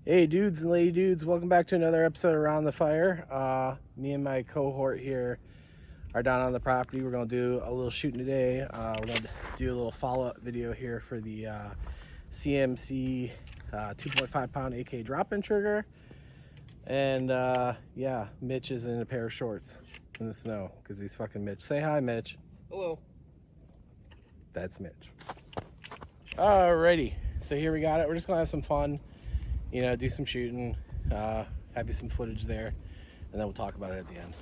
Hey dudes and lady dudes, welcome back to another episode of Around the Fire. Me and my cohort here are down on the property. We're going to do a little shooting today. We're going to do a little follow-up video here for the CMC 2.5 pound AK drop-in trigger. And yeah, Mitch is in a pair of shorts in the snow because he's fucking Mitch. Say hi, Mitch. Hello. That's Mitch. Alrighty, so here we got it. We're just going to have some fun. Do some shooting, have you some footage there, and then we'll talk about it at the end.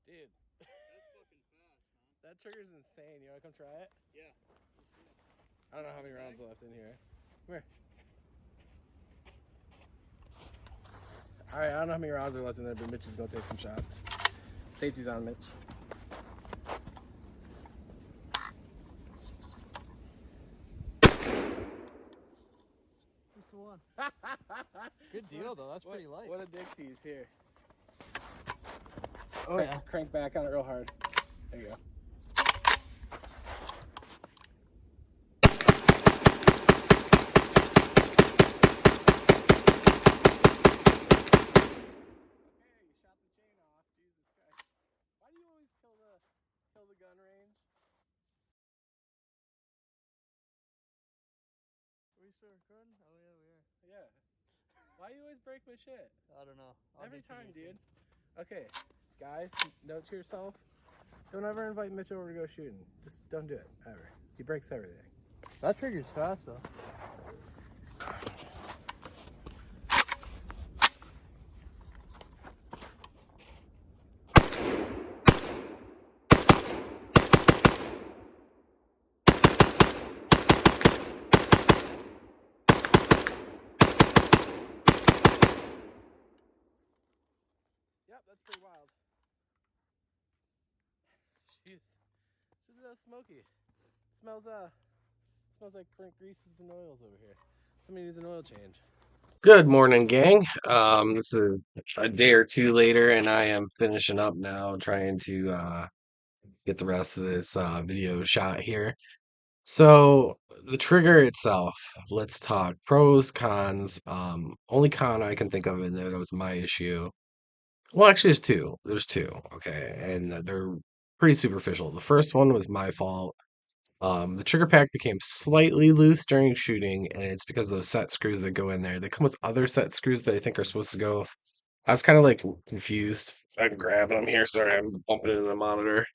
Dude, That's fucking fast, man. that trigger's insane. You want to come try it? Yeah. I don't know how many rounds are left in here. Come here. All right, I don't know how many rounds are left in there, but Mitch is going to take some shots. Safety's on, Mitch. Just the one. Good deal, though. That's pretty light. What a dick tease here. Oh, yeah. Crank back on it real hard. There you go. Kill the gun range. Are we still recording? Oh, yeah, we are. Yeah. Why you always break my shit? I don't know. Every time, dude. Okay, guys, note to yourself. Don't ever invite Mitch over to go shooting. Just don't do it, ever. He breaks everything. That trigger's fast, though. Yep, that's pretty wild. Jeez. It's smoky. Smells like burnt greases and oils over here. Somebody needs an oil change. Good morning, gang. This is a day or two later, and I am finishing up now, trying to get the rest of this video shot here. So the trigger itself, let's talk pros, cons. Only con I can think of, and that was my issue. Well, actually, there's two. There's two, okay, and they're pretty superficial. The first one was my fault. The trigger pack became slightly loose during shooting, and it's because of those set screws that go in there. They come with other set screws that I think are supposed to go. I was kind of like confused. I'm grabbing them here. Sorry, I'm bumping into the monitor.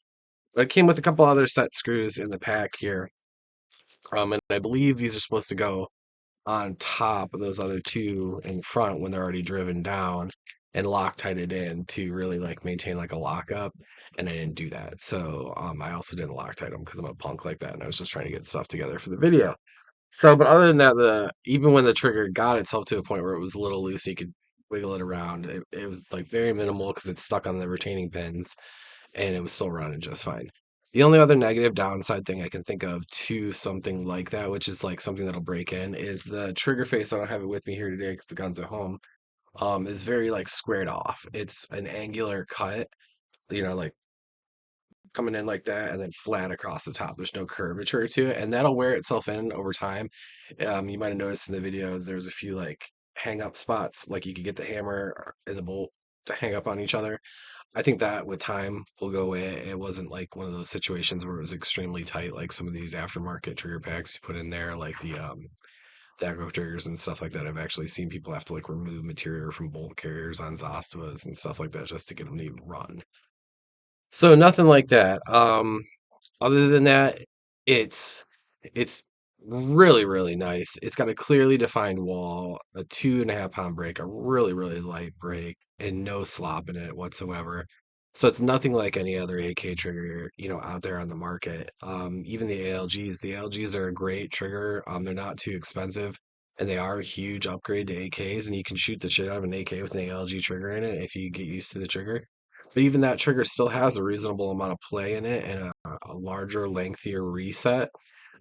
But it came with a couple other set screws in the pack here. And I believe these are supposed to go on top of those other two in front when they're already driven down and Loctite it in to really like maintain like a lockup. And I didn't do that. So I also didn't Loctite them because I'm a punk like that. And I was just trying to get stuff together for the video. So, but other than that, even when the trigger got itself to a point where it was a little loose, you could wiggle it around. It was like very minimal because it's stuck on the retaining pins and it was still running just fine. The only other negative downside thing I can think of to something like that, which is like something that'll break in, is the trigger face. I don't have it with me here today because the gun's at home. Is very like squared off. It's an angular cut, like coming in like that and then flat across the top. There's no curvature to it, and that'll wear itself in over time. You might have noticed in the videos there's a few like hang up spots, like you could get the hammer and the bolt to hang up on each other. I think that with time will go away. It wasn't like one of those situations where it was extremely tight, like some of these aftermarket trigger packs you put in there, like the Ak triggers and stuff like that. I've actually seen people have to like remove material from bolt carriers on Zostivas and stuff like that just to get them to even run. So nothing like that. Other than that, it's it's really, really nice. It's got a clearly defined wall, a 2.5 pound brake, a really, really light brake, and no slop in it whatsoever. So it's nothing like any other AK trigger, out there on the market. Even the ALGs are a great trigger. They're not too expensive. and they are a huge upgrade to AKs, and you can shoot the shit out of an AK with an ALG trigger in it if you get used to the trigger. But even that trigger still has a reasonable amount of play in it and a larger, lengthier reset.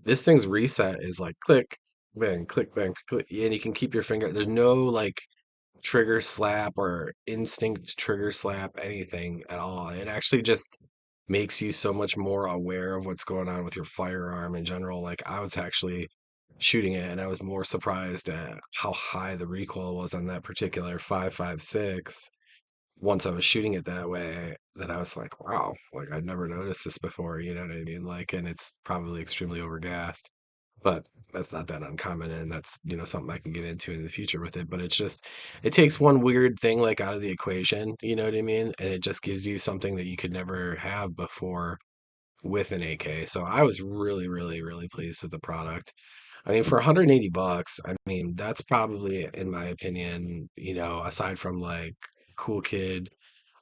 This thing's reset is like click, bang, click, and you can keep your finger. There's no like trigger slap or instinct trigger slap anything at all. It actually just makes you so much more aware of what's going on with your firearm in general. Like I was actually shooting it and I was more surprised at how high the recoil was on that particular 5.56 once I was shooting it that way that I was like, wow, like I'd never noticed this before, you know what I mean? Like, and it's probably extremely overgassed, but that's not that uncommon. And that's, something I can get into in the future with it. But it's just, it takes one weird thing like out of the equation, you know what I mean? And it just gives you something that you could never have before with an AK. So I was really, really, really pleased with the product. I mean, for 180 bucks, I mean, that's probably, in my opinion, aside from like cool kid,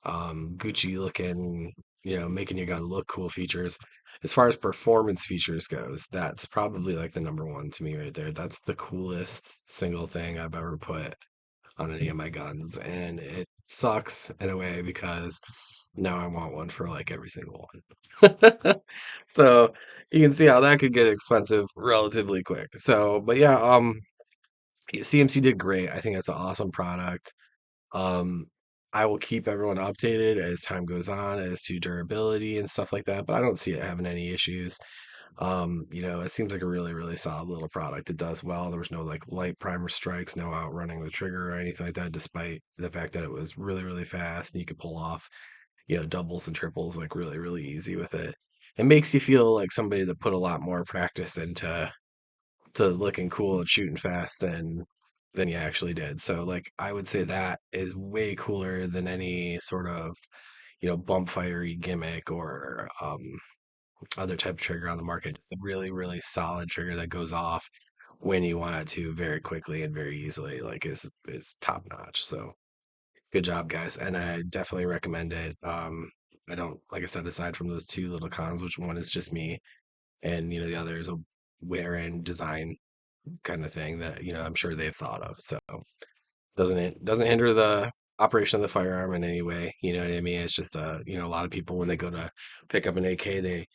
Gucci looking, making your gun look cool features. As far as performance features goes, that's probably like the number one to me right there. That's the coolest single thing I've ever put on any of my guns. And it sucks in a way because now I want one for like every single one. So you can see how that could get expensive relatively quick. So, but yeah, CMC did great. I think that's an awesome product. Um, I will keep everyone updated as time goes on as to durability and stuff like that, but I don't see it having any issues. It seems like a really, really solid little product. It does well. There was no like light primer strikes, no outrunning the trigger or anything like that, despite the fact that it was really, really fast and you could pull off, doubles and triples like really, really easy with it. It makes you feel like somebody that put a lot more practice into to looking cool and shooting fast than you actually did. So like I would say that is way cooler than any sort of, bump fiery gimmick or other type of trigger on the market. Just a really, really solid trigger that goes off when you want it to very quickly and very easily, like is top notch. So good job, guys. And I definitely recommend it. I don't, like I said, aside from those two little cons, which one is just me and the other is a wear and design kind of thing that I'm sure they've thought of. So doesn't hinder the operation of the firearm in any way. You know what I mean? It's just a lot of people when they go to pick up an AK, they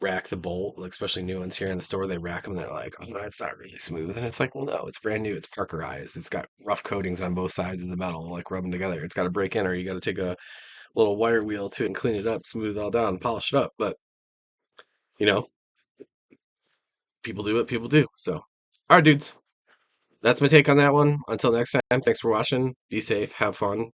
rack the bolt, like especially new ones here in the store, they rack them. They're like, oh no, it's not really smooth, and it's like, well, no, it's brand new. It's Parkerized. It's got rough coatings on both sides of the metal, like rub them together. It's got to break in, or you got to take a little wire wheel to it and clean it up, smooth it all down, and polish it up. But you know, people do what people do. So, all right, dudes. That's my take on that one. Until next time, thanks for watching. Be safe, have fun.